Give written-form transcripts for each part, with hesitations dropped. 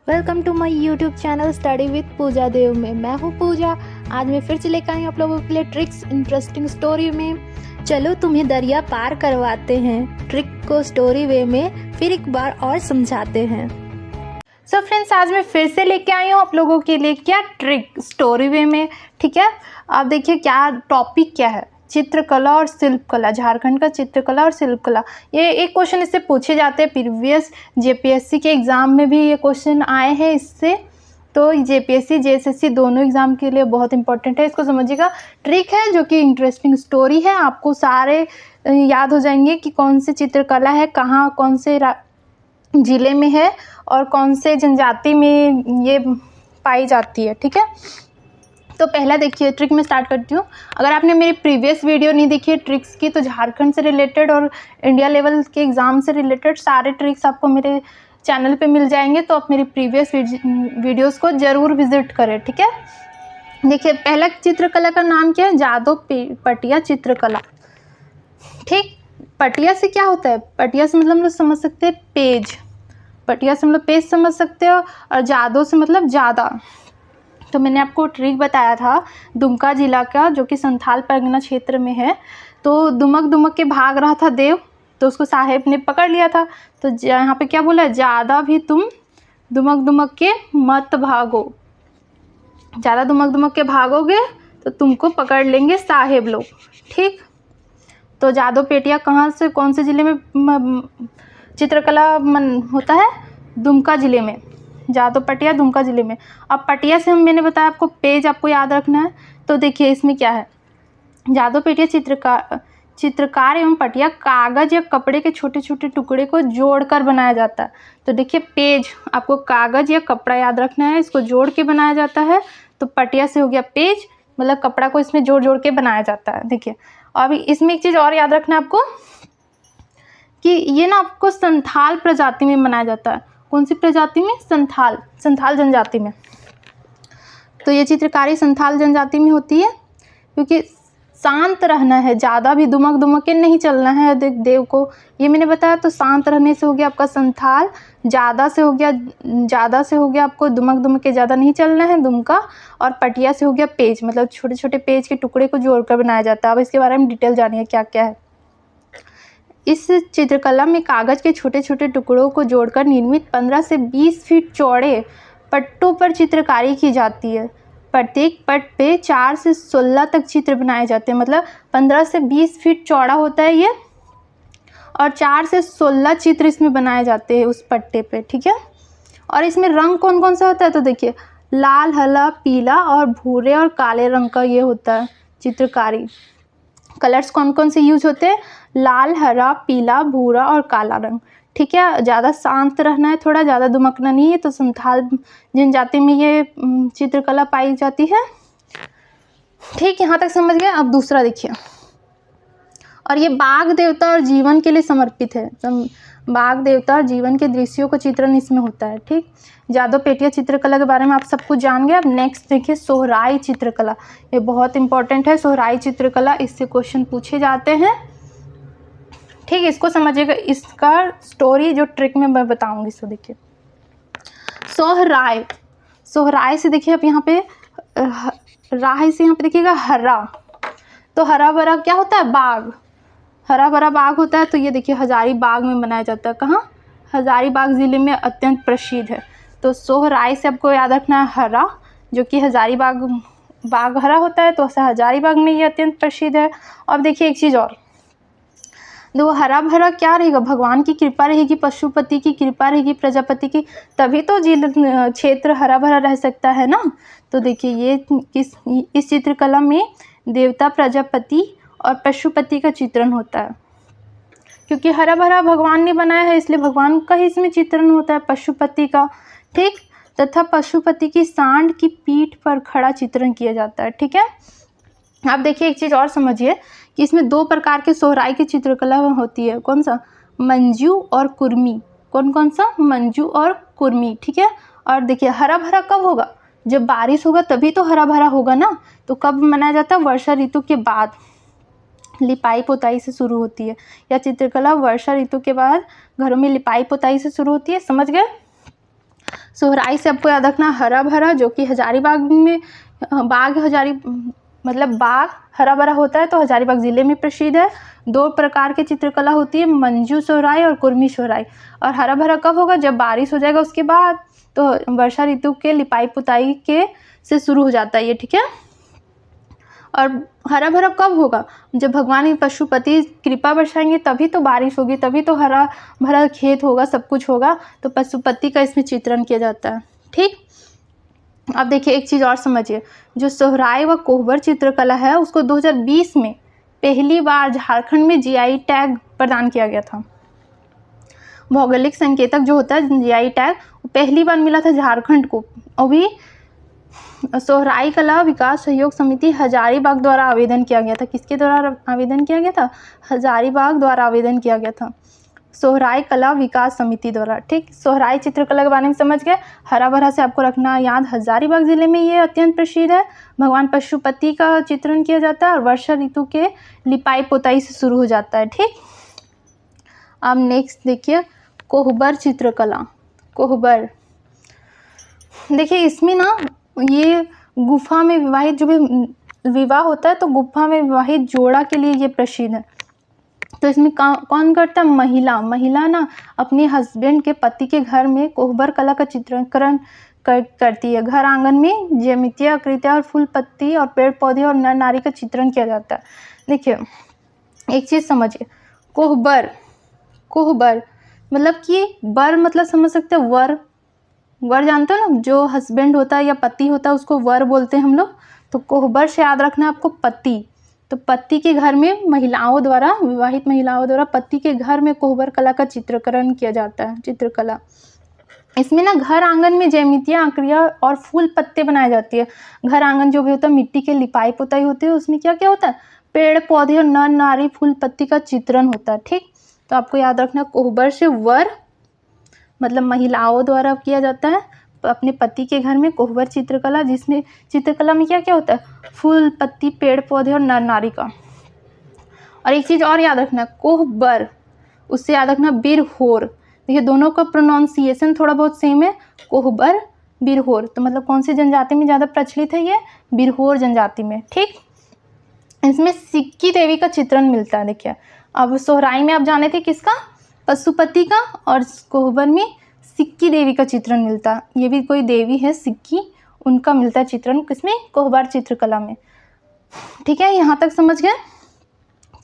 Welcome to my YouTube channel study with Pooja Dev में मैं हूँ पूजा। आज मैं फिर से लेकर आई हूँ आप लोगों के लिए ट्रिक्स इंटरेस्टिंग स्टोरी में। चलो तुम्हें दरिया पार करवाते हैं, ट्रिक को स्टोरी वे में फिर एक बार और समझाते हैं। सो फ्रेंड्स, आज मैं फिर से लेके आई हूँ आप लोगों के लिए क्या ट्रिक स्टोरी वे में। ठीक है, आप देखिए क्या टॉपिक क्या है, चित्रकला और शिल्पकला, झारखंड का चित्रकला और शिल्पकला। ये एक क्वेश्चन इससे पूछे जाते हैं, प्रीवियस जेपीएससी के एग्ज़ाम में भी ये क्वेश्चन आए हैं इससे। तो जेपीएससी जेएसएससी दोनों एग्ज़ाम के लिए बहुत इंपॉर्टेंट है, इसको समझिएगा। ट्रिक है जो कि इंटरेस्टिंग स्टोरी है, आपको सारे याद हो जाएंगे कि कौन सी चित्रकला है, कहाँ कौन से ज़िले में है और कौन से जनजाति में ये पाई जाती है। ठीक है, तो पहला देखिए ट्रिक में स्टार्ट करती हूँ। अगर आपने मेरी प्रीवियस वीडियो नहीं देखी है ट्रिक्स की, तो झारखंड से रिलेटेड और इंडिया लेवल के एग्ज़ाम से रिलेटेड सारे ट्रिक्स आपको मेरे चैनल पे मिल जाएंगे, तो आप मेरी प्रीवियस वीडियोस को ज़रूर विज़िट करें। ठीक है, देखिए पहला चित्रकला का नाम क्या है, जादव पटिया चित्रकला। ठीक, पटिया से क्या होता है, पटिया से मतलब हम लोग समझ सकते हैं पेज, पटिया से मतलब पेज समझ सकते हो, और जादव से मतलब ज़्यादा। तो मैंने आपको ट्रिक बताया था दुमका जिला का, जो कि संथाल परगना क्षेत्र में है। तो दुमक दुमक के भाग रहा था देव, तो उसको साहेब ने पकड़ लिया था। तो यहाँ पे क्या बोला है, ज़्यादा भी तुम दुमक दुमक के मत भागो, ज़्यादा दुमक दुमक के भागोगे तो तुमको पकड़ लेंगे साहेब लोग। ठीक, तो जादव पेटिया कहाँ से, कौन से ज़िले में चित्रकला होता है, दुमका ज़िले में, जादव पटिया दुमका ज़िले में। अब पटिया से मैंने बताया आपको पेज आपको याद रखना है। तो देखिए इसमें क्या है, जादव पेटिया चित्रकार एवं पटिया कागज़ या कपड़े के छोटे छोटे टुकड़े को जोड़कर बनाया जाता है। तो देखिए पेज आपको कागज़ या कपड़ा याद रखना है, इसको जोड़ के बनाया जाता है। तो पटिया से हो गया पेज, मतलब कपड़ा को इसमें जोड़ जोड़ के बनाया जाता है। देखिए अब इसमें एक चीज़ और याद रखना है आपको कि ये ना आपको संथाल प्रजाति में बनाया जाता है। कौन सी प्रजाति में, संथाल जनजाति में। तो ये चित्रकारी संथाल जनजाति में होती है, क्योंकि शांत रहना है, ज़्यादा भी दुमक दुमक के नहीं चलना है देव को, ये मैंने बताया। तो शांत रहने से हो गया आपका संथाल, ज़्यादा से हो गया आपको दुमक दुमक के, ज़्यादा नहीं चलना है दुमका, और पटिया से हो गया पेज, मतलब छोटे छोटे पेज के टुकड़े को जोड़कर बनाया जाता है। अब इसके बारे में डिटेल जानिए क्या क्या है। इस चित्रकला में कागज़ के छोटे छोटे टुकड़ों को जोड़कर निर्मित 15 से 20 फीट चौड़े पट्टों पर चित्रकारी की जाती है। प्रत्येक पट पे 4 से 16 तक चित्र बनाए जाते हैं, मतलब 15 से 20 फीट चौड़ा होता है ये, और 4 से 16 चित्र इसमें बनाए जाते हैं उस पट्टे पे। ठीक है, और इसमें रंग कौन कौन सा होता है, तो देखिए लाल, हरा, पीला और भूरे और काले रंग का ये होता है चित्रकारी। कलर्स कौन कौन से यूज होते हैं, लाल, हरा, पीला, भूरा और काला रंग। ठीक है, ज़्यादा शांत रहना है, थोड़ा ज़्यादा दुमकना नहीं है। तो संथाल जनजाति में ये चित्रकला पाई जाती है। ठीक, यहाँ तक समझ गए। अब दूसरा देखिए, और ये बाघ देवता और जीवन के लिए समर्पित है। बाघ देवता और जीवन के दृश्यों का चित्रण इसमें होता है। ठीक, जादव पेटिया चित्रकला के बारे में आप सब कुछ जान गए। अब नेक्स्ट देखिए सोहराई चित्रकला, ये बहुत इंपॉर्टेंट है सोहराई चित्रकला, इससे क्वेश्चन पूछे जाते हैं। ठीक, इसको समझिएगा, इसका स्टोरी जो ट्रिक में मैं बताऊंगी। सो देखिए सोहराई से देखिए आप यहाँ पे राय से यहाँ पे देखिएगा हरा, तो हरा भरा क्या होता है, बाग, हरा भरा बाग होता है। तो ये देखिए हजारीबाग में बनाया जाता है। कहाँ, हजारीबाग ज़िले में अत्यंत प्रसिद्ध है। तो सोहराई से आपको याद रखना है हरा, जो कि हजारीबाग बाग हरा होता है, तो हजारीबाग में ये अत्यंत प्रसिद्ध है। और देखिए एक चीज़ और, देखो हरा भरा क्या रहेगा, भगवान की कृपा रहेगी, पशुपति की कृपा रहेगी, प्रजापति की, तभी तो जिला क्षेत्र हरा भरा रह सकता है ना। तो देखिए ये इस चित्रकला में देवता, प्रजापति और पशुपति का चित्रण होता है, क्योंकि हरा भरा भगवान ने बनाया है, इसलिए भगवान का ही इसमें चित्रण होता है, पशुपति का। ठीक, तथा पशुपति की सांड की पीठ पर खड़ा चित्रण किया जाता है। ठीक है, आप देखिए एक चीज़ और समझिए कि इसमें 2 प्रकार के सोहराई की चित्रकला होती है। कौन सा, मंजू और कुर्मी। कौन कौन सा, मंजू और कुर्मी। ठीक है, और देखिए हरा भरा कब होगा, जब बारिश होगा तभी तो हरा भरा होगा ना। तो कब मनाया जाता है, वर्षा ऋतु के बाद, लिपाई पोताई से शुरू होती है। यह चित्रकला वर्षा ऋतु के बाद घरों में लिपाई पोताई से शुरू होती है। समझ गए। सोहराई से आपको याद रखना हरा भरा, जो कि हजारीबाग में बाग हरा भरा होता है तो हजारीबाग ज़िले में प्रसिद्ध है। 2 प्रकार की चित्रकला होती है, मंजू सोहराई और कुर्मी सोहराई। और हरा भरा कब होगा? जब बारिश हो जाएगा उसके बाद, तो वर्षा ऋतु के लिपाई पुताई के से शुरू हो जाता है ये, ठीक है। और हरा भरा कब होगा? जब भगवान पशुपति कृपा बरसाएंगे तभी तो बारिश होगी, तभी तो हरा भरा खेत होगा, सब कुछ होगा। तो पशुपति का इसमें चित्रण किया जाता है, ठीक। अब देखिए एक चीज़ और समझिए, जो सोहराई व कोहबर चित्रकला है उसको 2020 में पहली बार झारखंड में जीआई टैग प्रदान किया गया था। भौगोलिक संकेतक जो होता है जीआई टैग, पहली बार मिला था झारखंड को। अभी सोहराई कला विकास सहयोग समिति हजारीबाग द्वारा आवेदन किया गया था। किसके द्वारा आवेदन किया गया था? हजारीबाग द्वारा आवेदन किया गया था, सोहराई कला विकास समिति द्वारा, ठीक। सोहराई चित्रकला के बारे में समझ गए। हरा भरा से आपको रखना याद, हजारीबाग जिले में ये अत्यंत प्रसिद्ध है। भगवान पशुपति का चित्रण किया जाता है और वर्षा ऋतु के लिपाई पोताई से शुरू हो जाता है, ठीक। अब नेक्स्ट देखिए कोहबर चित्रकला। कोहबर देखिए इसमें ना ये गुफा में विवाहित जो भी विवाह होता है तो गुफा में विवाहित जोड़ा के लिए ये प्रसिद्ध है। तो इसमें कौन करता है? महिला ना अपने हस्बैंड के पति के घर में कोहबर कला का चित्रीकरण करती है। घर आंगन में ज्यामितीय आकृतियाँ और फूल पत्ती और पेड़ पौधे और नर नारी का चित्रण किया जाता है। देखिए एक चीज़ समझिए, कोहबर मतलब कि बर मतलब समझ सकते हैं, वर जानते हो ना, जो हस्बैंड होता है या पति होता है उसको वर बोलते हैं हम लोग। तो कोहबर से याद रखना आपको पति। तो पति के घर में विवाहित महिलाओं द्वारा पति के घर में कोहबर कला का चित्रीकरण किया जाता है, चित्रकला। इसमें ना घर आंगन में ज्यामितीय आकृतियाँ और फूल पत्ते बनाए जाती है। घर आंगन जो भी होता है मिट्टी के लिपाई पुताई होती है, उसमें क्या क्या होता है? पेड़ पौधे और नर नारी फूल पत्ती का चित्रण होता है, ठीक। तो आपको याद रखना कोहबर से वर मतलब महिलाओं द्वारा किया जाता है अपने पति के घर में कोहबर चित्रकला, जिसमें चित्रकला में क्या क्या होता है? फूल पत्ती पेड़ पौधे और नर नारी का। और एक चीज़ और याद रखना, कोहबर उससे याद रखना बिरहोर। देखिए दोनों का प्रोनाउंसिएशन थोड़ा बहुत सेम है, कोहबर बिरहोर। तो मतलब कौन सी जनजाति में ज़्यादा प्रचलित है? ये बिरहोर जनजाति में, ठीक। इसमें सिक्की देवी का चित्रण मिलता है। देखिए अब सोहराई में आप जाने थे किसका? पशुपति का, और कोहबर में सिक्की देवी का चित्रण मिलता है। ये भी कोई देवी है सिक्की, उनका मिलता है चित्रण किसमें? कोहबर चित्रकला में, ठीक है। यहाँ तक समझ गए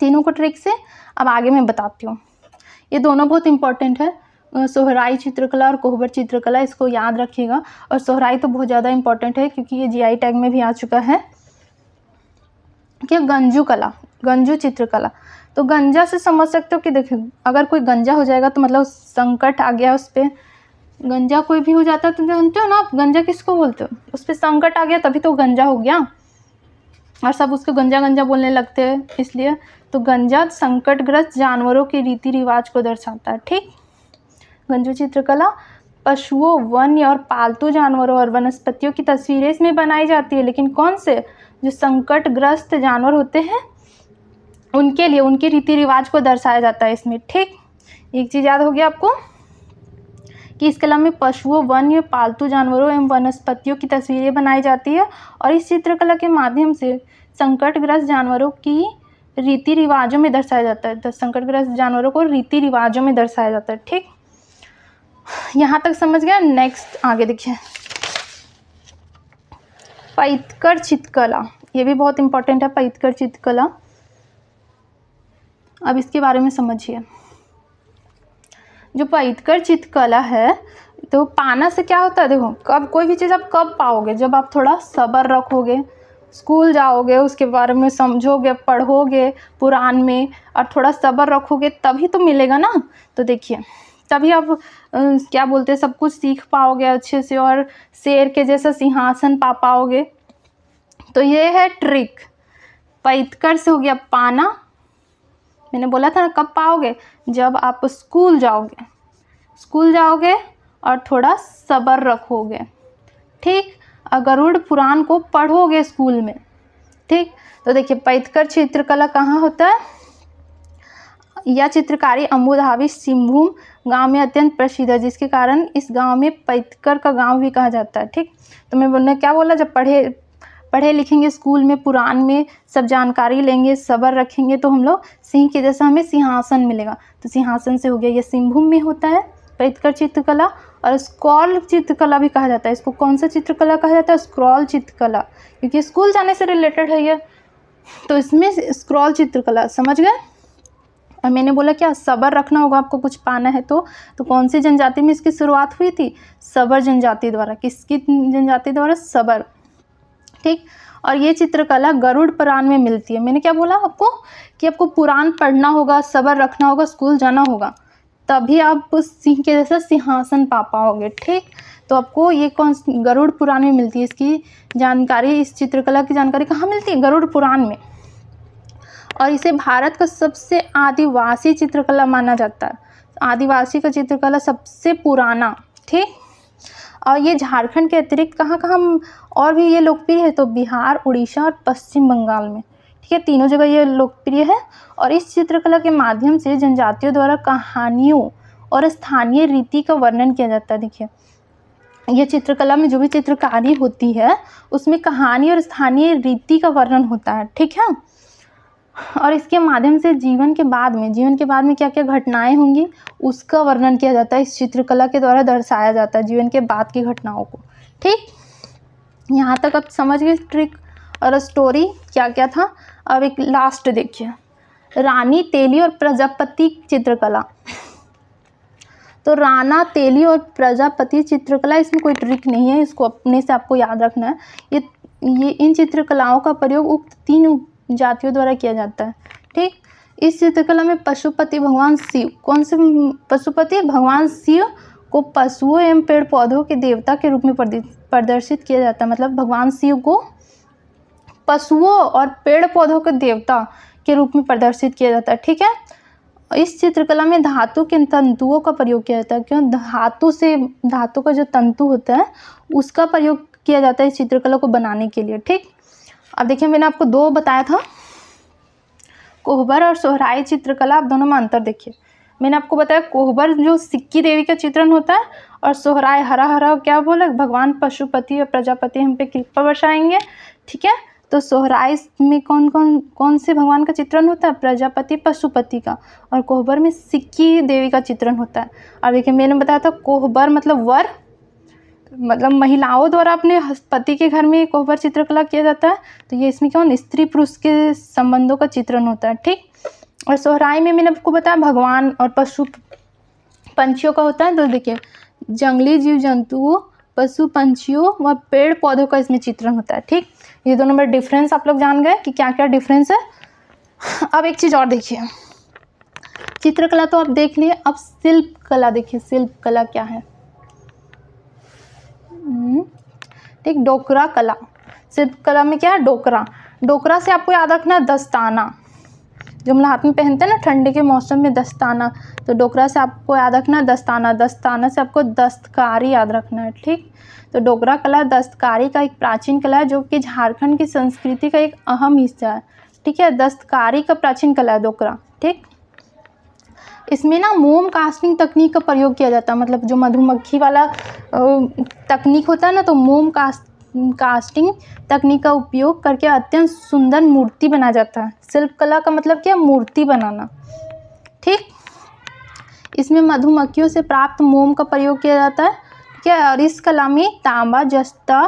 तीनों को ट्रिक से। अब आगे मैं बताती हूँ, ये दोनों बहुत इंपॉर्टेंट है, सोहराई चित्रकला और कोहबर चित्रकला, इसको याद रखिएगा। और सोहराई तो बहुत ज़्यादा इंपॉर्टेंट है क्योंकि ये जीआई टैग में भी आ चुका है। क्या? गंजू चित्रकला। तो गंजा से समझ सकते हो कि देखिए अगर कोई गंजा हो जाएगा तो मतलब संकट आ गया उस पर। गंजा कोई भी हो जाता है तो जानते हो ना आप गंजा किसको बोलते हो? उस पर संकट आ गया तभी तो गंजा हो गया, और सब उसको गंजा गंजा बोलने लगते हैं इसलिए। तो गंजा संकटग्रस्त जानवरों के रीति रिवाज को दर्शाता है, ठीक। गंजू चित्रकला पशुओं, वन्य और पालतू जानवरों और वनस्पतियों की तस्वीरें इसमें बनाई जाती है, लेकिन कौन से? जो संकटग्रस्त जानवर होते हैं उनके लिए उनके रीति रिवाज को दर्शाया जाता है इसमें, ठीक। एक चीज़ याद हो गया आपको कि इस कला में पशुओं, वन्य, पालतू जानवरों एवं वनस्पतियों की तस्वीरें बनाई जाती है, और इस चित्रकला के माध्यम से संकटग्रस्त जानवरों की रीति रिवाजों में दर्शाया जाता है। तो संकटग्रस्त जानवरों को रीति रिवाजों में दर्शाया जाता है, ठीक। यहाँ तक समझ गया। नेक्स्ट आगे देखिए पैतकर चित्रकला, ये भी बहुत इंपॉर्टेंट है पैतकर चित्रकला। अब इसके बारे में समझिए, जो पैतकर चित्रकला है तो पाना से क्या होता है? देखो कब कोई भी चीज़ आप कब पाओगे? जब आप थोड़ा सब्र रखोगे, स्कूल जाओगे, उसके बारे में समझोगे, पढ़ोगे पुराण में, और थोड़ा सब्र रखोगे तभी तो मिलेगा ना। तो देखिए तभी आप क्या बोलते हैं सब कुछ सीख पाओगे अच्छे से, और शेर के जैसा सिंहासन पा पाओगे। तो ये है ट्रिक। पैतकर से हो गया पाना, मैंने बोला था ना कब पाओगे? जब आप स्कूल जाओगे और थोड़ा सब्र रखोगे, ठीक। गरुड़ पुराण को पढ़ोगे स्कूल में, ठीक। तो देखिए पैतकर चित्रकला कहाँ होता है? यह चित्रकारी अम्बुधाबी सिंहभूम गांव में अत्यंत प्रसिद्ध है, जिसके कारण इस गांव में पैतकर का गांव भी कहा जाता है। ठीक, तो मैंने क्या बोला, जब पढ़े लिखेंगे स्कूल में, पुराण में सब जानकारी लेंगे, सब्र रखेंगे, तो हम लोग सिंह के जैसा हमें सिंहासन मिलेगा। तो सिंहासन से हो गया, ये सिंहभूम में होता है पैतकर चित्रकला। और स्क्रॉल चित्रकला भी कहा जाता है। इसको कौन सा चित्रकला कहा जाता है? स्क्रॉल चित्रकला, क्योंकि स्कूल जाने से रिलेटेड है ये, तो इसमें स्क्रॉल चित्रकला, समझ गए। और मैंने बोला क्या, सब्र रखना होगा आपको कुछ पाना है तो कौन सी जनजाति में इसकी शुरुआत हुई थी? सबर जनजाति द्वारा। किसकी जनजाति द्वारा? सबर। ठीक, और ये चित्रकला गरुड़ पुराण में मिलती है। मैंने क्या बोला आपको कि आपको पुराण पढ़ना होगा, सब्र रखना होगा, स्कूल जाना होगा, तभी आप सिंह के जैसा सिंहासन पा पाओगे। ठीक, तो आपको ये गरुड़ पुराण में मिलती है। इसकी जानकारी, इस चित्रकला की जानकारी कहाँ मिलती है? गरुड़ पुराण में। और इसे भारत का सबसे आदिवासी चित्रकला माना जाता है। आदिवासी का चित्रकला सबसे पुराना। ठीक, और ये झारखंड के अतिरिक्त कहाँ और भी ये लोकप्रिय है? तो बिहार, उड़ीसा और पश्चिम बंगाल में। ठीक है, तीनों जगह ये लोकप्रिय है। और इस चित्रकला के माध्यम से जनजातियों द्वारा कहानियों और स्थानीय रीति का वर्णन किया जाता है। देखिए, ये चित्रकला में जो भी चित्रकारी होती है उसमें कहानी और स्थानीय रीति का वर्णन होता है। ठीक है, और इसके माध्यम से जीवन के बाद में क्या क्या घटनाएं होंगी उसका वर्णन किया जाता है। इस चित्रकला के द्वारा दर्शाया जाता है जीवन के बाद की घटनाओं को। ठीक, यहाँ तक आप समझ गए ट्रिक और स्टोरी क्या क्या था। अब एक लास्ट देखिए, रानी तेली और प्रजापति चित्रकला। तो राणा, तेली और प्रजापति चित्रकला, इसमें कोई ट्रिक नहीं है, इसको अपने से आपको याद रखना है। ये इन चित्रकलाओं का प्रयोग उक्त 3 जातियों द्वारा किया जाता है। ठीक, इस चित्रकला में पशुपति भगवान शिव, कौन से पशुपति? भगवान शिव को पशुओं एवं पेड़ पौधों के देवता के रूप में प्रदर्शित किया जाता है। मतलब भगवान शिव को पशुओं और पेड़ पौधों के देवता के रूप में प्रदर्शित किया जाता है। ठीक है, इस चित्रकला में धातु के तंतुओं का प्रयोग किया जाता है। क्यों? धातु का जो तंतु होता है उसका प्रयोग किया जाता है इस चित्रकला को बनाने के लिए। ठीक, अब देखिए, मैंने आपको 2 बताया था, कोहबर और सोहराई चित्रकला। आप दोनों में अंतर देखिए। मैंने आपको बताया कोहबर जो सिक्की देवी का चित्रण होता है, और सोहराई हरा क्या बोला, भगवान पशुपति और प्रजापति हम पे कृपा बरसाएंगे। ठीक है, तो सोहराई में कौन से भगवान का चित्रण होता है? प्रजापति पशुपति का। और कोहबर में सिक्की देवी का चित्रण होता है। और देखिए, मैंने बताया था कोहबर मतलब वर, मतलब महिलाओं द्वारा अपने पति के घर में कोहबर चित्रकला किया जाता है। तो ये इसमें क्या, स्त्री पुरुष के संबंधों का चित्रण होता है। ठीक, और सोहराई में मैंने आपको बताया भगवान और पशु पंछियों का होता है। तो देखिए, जंगली जीव जंतुओं, पशु पंछियों व पेड़ पौधों का इसमें चित्रण होता है। ठीक, ये दोनों में डिफरेंस आप लोग जान गए कि क्या क्या डिफरेंस है। अब एक चीज़ और देखिए, चित्रकला तो आप देख लिए, अब शिल्प कला देखिए। शिल्प कला क्या है? ठीक, डोकरा कला। शिल्प कला में क्या है? डोकरा से आपको याद रखना है दस्ताना, जो हम हाथ में पहनते हैं ना ठंडी के मौसम में, दस्ताना। तो डोकरा से आपको याद रखना है दस्ताना से आपको दस्तकारी याद रखना है। ठीक, तो डोकरा कला दस्तकारी का एक प्राचीन कला है, जो कि झारखंड की संस्कृति का एक अहम हिस्सा है। ठीक है, दस्तकारी का प्राचीन कला है डोकरा। ठीक, इसमें ना मोम कास्टिंग तकनीक का प्रयोग किया जाता है। मतलब जो मधुमक्खी वाला तकनीक होता है ना, तो मोम कास्टिंग तकनीक का उपयोग करके अत्यंत सुंदर मूर्ति बनाया जाता है। शिल्प कला का मतलब क्या? मूर्ति बनाना। ठीक, इसमें मधुमक्खियों से प्राप्त मोम का प्रयोग किया जाता है। ठीक है, और इस कला में तांबा, जस्ता,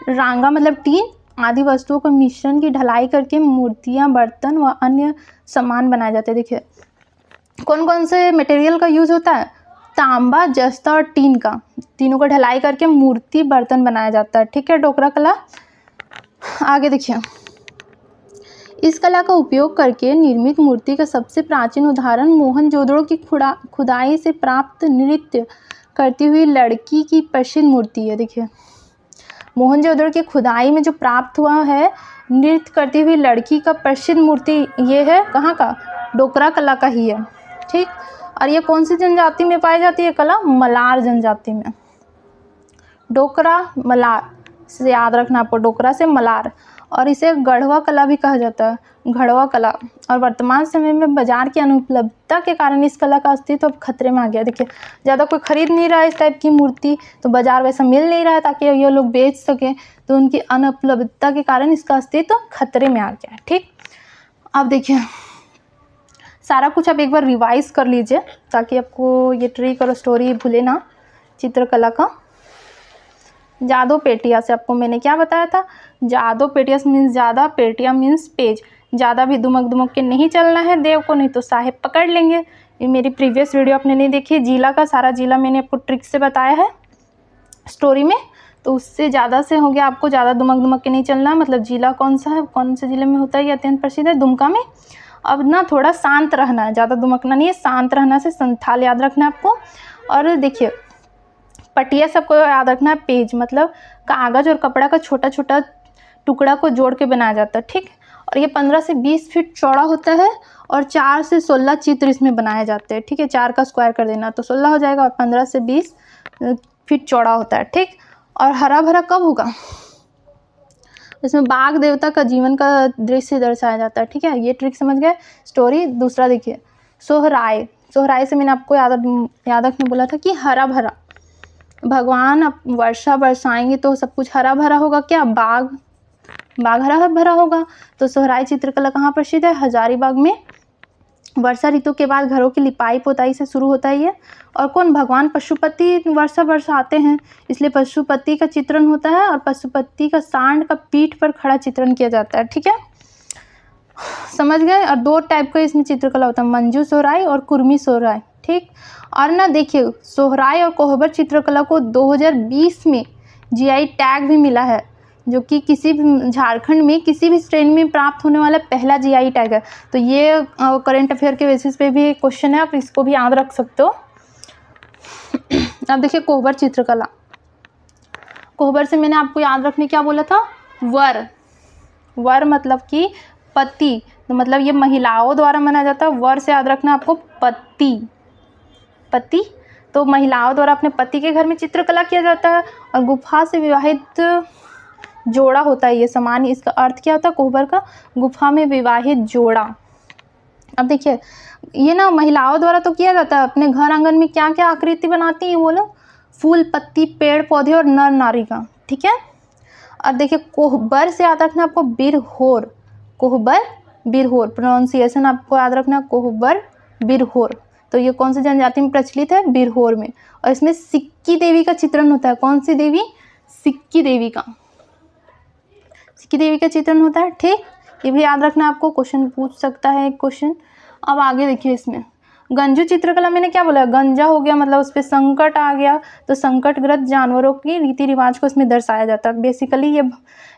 रांगा मतलब टीन आदि वस्तुओं का मिश्रण की ढलाई करके मूर्तियां, बर्तन व अन्य सामान बनाए जाते हैं। देखिए, कौन कौन से मटेरियल का यूज़ होता है? तांबा, जस्ता और टीन का, तीनों को ढलाई करके मूर्ति, बर्तन बनाया जाता है। ठीक है, डोकरा कला। आगे देखिए, इस कला का उपयोग करके निर्मित मूर्ति का सबसे प्राचीन उदाहरण मोहनजोदड़ो की खुदाई से प्राप्त नृत्य करती हुई लड़की की प्रसिद्ध मूर्ति है। देखिए, मोहनजोदड़ो की खुदाई में जो प्राप्त हुआ है नृत्य करती हुई लड़की का प्रसिद्ध मूर्ति, ये है कहाँ का? डोकरा कला का ही है। ठीक, और ये कौन सी जनजाति में पाई जाती है कला? मलार जनजाति में। डोकरा मलार से याद रखना आपको, डोकरा से मलार। और इसे गढ़वा कला भी कहा जाता है, गढ़वा कला। और वर्तमान समय में बाजार की अनुपलब्धता के कारण इस कला का अस्तित्व अब खतरे में आ गया। देखिए ज़्यादा कोई खरीद नहीं रहा है इस टाइप की मूर्ति, तो बाजार वैसा मिल नहीं रहा है ताकि ये लोग बेच सकें, तो उनकी अनुपलब्धता के कारण इसका अस्तित्व खतरे में आ गया है। ठीक, अब देखिए सारा कुछ आप एक बार रिवाइज कर लीजिए ताकि आपको ये ट्रिक और स्टोरी भूले ना चित्रकला का। जादो पेटिया से आपको मैंने क्या बताया था, जादो पेटिया मीन्स ज़्यादा, पेटिया मीन्स पेज। ज़्यादा भी दुमक दुमक के नहीं चलना है देव को, नहीं तो साहेब पकड़ लेंगे। ये मेरी प्रीवियस वीडियो आपने नहीं देखी, जिला का सारा जिला मैंने आपको ट्रिक से बताया है स्टोरी में, तो उससे ज़्यादा से हो गया आपको ज़्यादा दुमक दुमक के नहीं चलना। मतलब जिला कौन सा है, कौन से ज़िले में होता है, ये अत्यंत प्रसिद्ध है दुमका में। अब ना थोड़ा शांत रहना है, ज़्यादा दुमकना नहीं है, शांत रहना से संथाल याद रखना है आपको। और देखिए पटिया सबको याद रखना है, पेज मतलब कागज़ और कपड़ा का छोटा छोटा टुकड़ा को जोड़ के बनाया जाता है। ठीक, और ये 15 से 20 फीट चौड़ा होता है और 4 से 16 चित्र इसमें बनाए जाते हैं। ठीक है, 4 का स्क्वायर कर देना तो 16 हो जाएगा और 15 से 20 फीट चौड़ा होता है। ठीक, और हरा भरा कब होगा, इसमें बाघ देवता का जीवन का दृश्य दर्शाया जाता है। ठीक है, ये ट्रिक समझ गए। स्टोरी दूसरा देखिए, सोहराय। सोहराय से मैंने आपको याद रखने बोला था कि हरा भरा, भगवान अब वर्षा बरसाएंगे तो सब कुछ हरा भरा होगा। क्या बाग हरा भरा होगा। तो सोहराय चित्रकला कहाँ प्रसिद्ध है, हजारीबाग में। वर्षा ऋतु के बाद घरों की लिपाई पोताई से शुरू होता है ये। और कौन, भगवान पशुपति वर्षा बरसाते हैं, इसलिए पशुपति का चित्रण होता है और पशुपति का सांड का पीठ पर खड़ा चित्रण किया जाता है। ठीक है, समझ गए। और 2 टाइप का इसमें चित्रकला होता है, मंजू सोहराय और कुर्मी सोहराय। ठीक, और ना देखिए सोहराय और कोहबर चित्रकला को 2020 में जीआई टैग भी मिला है, जो कि किसी भी झारखंड में किसी भी श्रेणी में प्राप्त होने वाला पहला जीआई टैग है। तो ये करंट अफेयर के बेसिस पे भी क्वेश्चन है, आप इसको भी याद रख सकते हो। अब देखिए कोहबर चित्रकला, कोहबर से मैंने आपको याद रखने क्या बोला था, वर मतलब कि पति, तो मतलब ये महिलाओं द्वारा मनाया जाता है। वर से याद रखना आपको पति, तो महिलाओं द्वारा अपने पति के घर में चित्रकला किया जाता है। और गुफा से विवाहित जोड़ा होता है ये सामान्य, इसका अर्थ क्या होता है कोहबर का, गुफा में विवाहित जोड़ा। अब देखिए ये ना महिलाओं द्वारा तो किया जाता है, अपने घर आंगन में क्या क्या आकृति बनाती हैं वो लोग, फूल पत्ती पेड़ पौधे और नर नारी का। ठीक है, और देखिए कोहबर से याद रखना आपको बिरहोर, कोहबर बिरहोर, प्रोनाउंसिएशन आपको याद रखना कोहबर बिरहोर। तो ये कौन सी जनजाति में प्रचलित है, बिरहोर में। और इसमें सिक्की देवी का चित्रण होता है, कौन सी देवी, सिक्की देवी का चित्रण होता है। ठीक, ये भी याद रखना आपको, क्वेश्चन पूछ सकता है एक क्वेश्चन। अब आगे देखिए इसमें गंजू चित्रकला मैंने क्या बोला, गंजा हो गया मतलब उस पर संकट आ गया, तो संकटग्रस्त जानवरों की रीति रिवाज को इसमें दर्शाया जाता है। बेसिकली ये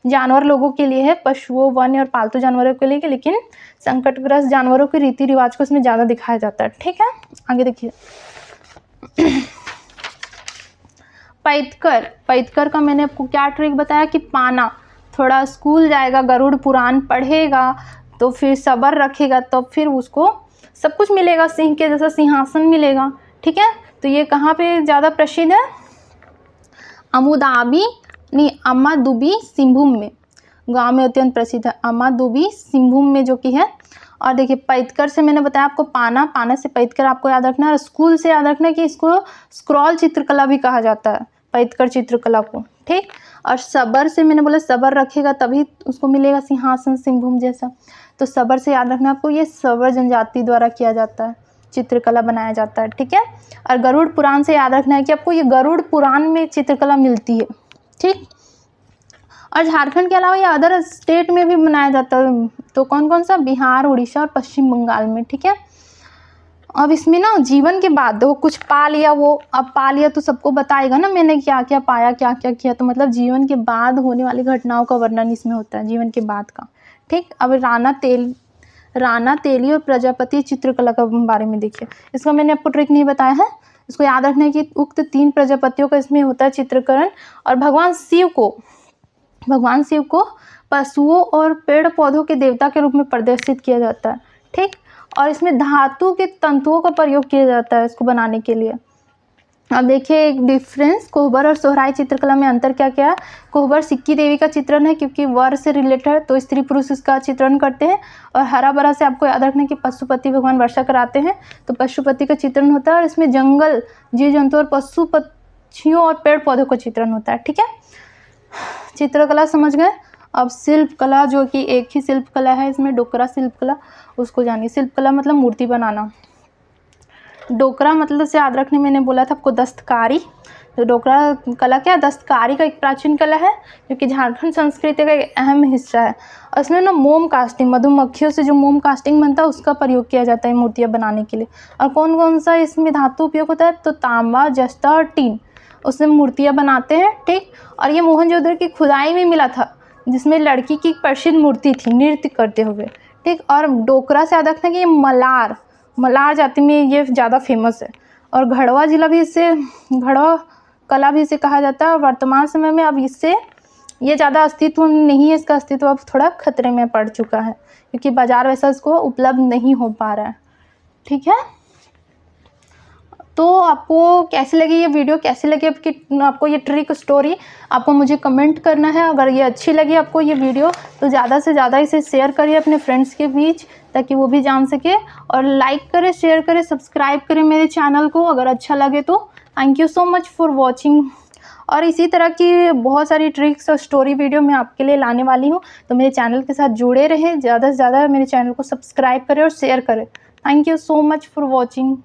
जानवर लोगों के लिए है, पशुओं वन्य और पालतू जानवरों के लिए, लेकिन संकटग्रस्त जानवरों के रीति रिवाज को इसमें ज़्यादा दिखाया जाता है। ठीक है, आगे देखिए पैतकर का मैंने आपको क्या ट्रिक बताया कि पाना, थोड़ा स्कूल जाएगा, गरुड़ पुराण पढ़ेगा, तो फिर सब्र रखेगा, तो फिर उसको सब कुछ मिलेगा, सिंह के जैसा सिंहासन मिलेगा। ठीक है, तो ये कहाँ पे ज़्यादा प्रसिद्ध है, अम्मादुबी सिंहभूम में, गांव में अत्यंत प्रसिद्ध है अम्मादुबी सिंहभूम में जो कि है। और देखिए पैतकर से मैंने बताया आपको पाना से पैतकर आपको याद रखना है। और स्कूल से याद रखना है कि इसको स्क्रॉल चित्रकला भी कहा जाता है, पैतकर चित्रकला को। ठीक, और सबर से मैंने बोला सबर रखेगा तभी उसको मिलेगा सिंहासन सिंहभूम जैसा, तो सबर से याद रखना आपको ये सबर जनजाति द्वारा किया जाता है, चित्रकला बनाया जाता है। ठीक है, और गरुड़ पुराण से याद रखना है कि आपको ये गरुड़ पुराण में चित्रकला मिलती है। ठीक, और झारखंड के अलावा ये अदर स्टेट में भी बनाया जाता है, तो कौन कौन सा, बिहार, उड़ीसा और पश्चिम बंगाल में। ठीक है, अब इसमें ना जीवन के बाद देखो कुछ पा लिया, वो अब पा लिया तो सबको बताएगा ना मैंने क्या क्या पाया क्या क्या किया, तो मतलब जीवन के बाद होने वाली घटनाओं का वर्णन इसमें होता है, जीवन के बाद का। ठीक, अब राना तेली और प्रजापति चित्रकला के बारे में देखिए, इसका मैंने आपको ट्रिक नहीं बताया है, इसको याद रखना है कि उक्त 3 प्रजापतियों का इसमें होता है चित्रीकरण। और भगवान शिव को पशुओं और पेड़ पौधों के देवता के रूप में प्रदर्शित किया जाता है। ठीक, और इसमें धातु के तंतुओं का प्रयोग किया जाता है इसको बनाने के लिए। अब देखिए एक डिफरेंस, कोहबर और सोहराय चित्रकला में अंतर क्या क्या है। कोहबर सिक्की देवी का चित्रण है क्योंकि वर से रिलेटेड है, तो स्त्री पुरुष इसका चित्रण करते हैं। और हरा भरा से आपको याद रखना कि पशुपति भगवान वर्षा कराते हैं, तो पशुपति का चित्रण होता है। और इसमें जंगल, जीव जंतु और पशु पक्षियों और पेड़ पौधों का चित्रण होता है। ठीक है, चित्रकला समझ गए। अब शिल्प कला, जो कि एक ही शिल्प कला है इसमें, डोकरा शिल्प कला, उसको जानिए। शिल्प कला मतलब मूर्ति बनाना। डोकरा मतलब से याद रखने, मैंने बोला था आपको दस्तकारी। तो डोकरा कला क्या, दस्तकारी का एक प्राचीन कला है जो कि झारखंड संस्कृति का एक अहम हिस्सा है। और इसमें ना मोम कास्टिंग, मधुमक्खियों से जो मोम कास्टिंग बनता है उसका प्रयोग किया जाता है मूर्तियाँ बनाने के लिए। और कौन कौन सा इसमें धातु उपयोग होता है, तो तांबा, जस्ता और टीन, उससे मूर्तियाँ बनाते हैं। ठीक, और ये मोहनजोदड़ो की खुदाई में मिला था जिसमें लड़की की प्रसिद्ध मूर्ति थी नृत्य करते हुए। ठीक, और डोकरा से याद रखना कि ये मलार जाति में ये ज़्यादा फेमस है। और घड़वा जिला भी इससे, घड़वा कला भी इसे कहा जाता है। वर्तमान समय में अब इससे ये ज़्यादा अस्तित्व नहीं है, इसका अस्तित्व अब थोड़ा खतरे में पड़ चुका है क्योंकि बाज़ार वैसा इसको उपलब्ध नहीं हो पा रहा है। ठीक है, तो आपको कैसी लगी ये वीडियो, कैसी लगी आपको ये ट्रिक स्टोरी, आपको मुझे कमेंट करना है। अगर ये अच्छी लगी आपको ये वीडियो तो ज़्यादा से ज़्यादा इसे शेयर करिए अपने फ्रेंड्स के बीच ताकि वो भी जान सके। और लाइक करें, शेयर करें, सब्सक्राइब करें मेरे चैनल को अगर अच्छा लगे तो। Thank you so much for watching. और इसी तरह की बहुत सारी ट्रिक्स और स्टोरी वीडियो मैं आपके लिए लाने वाली हूँ, तो मेरे चैनल के साथ जुड़े रहें। ज़्यादा से ज़्यादा मेरे चैनल को सब्सक्राइब करें और शेयर करें। Thank you so much for watching.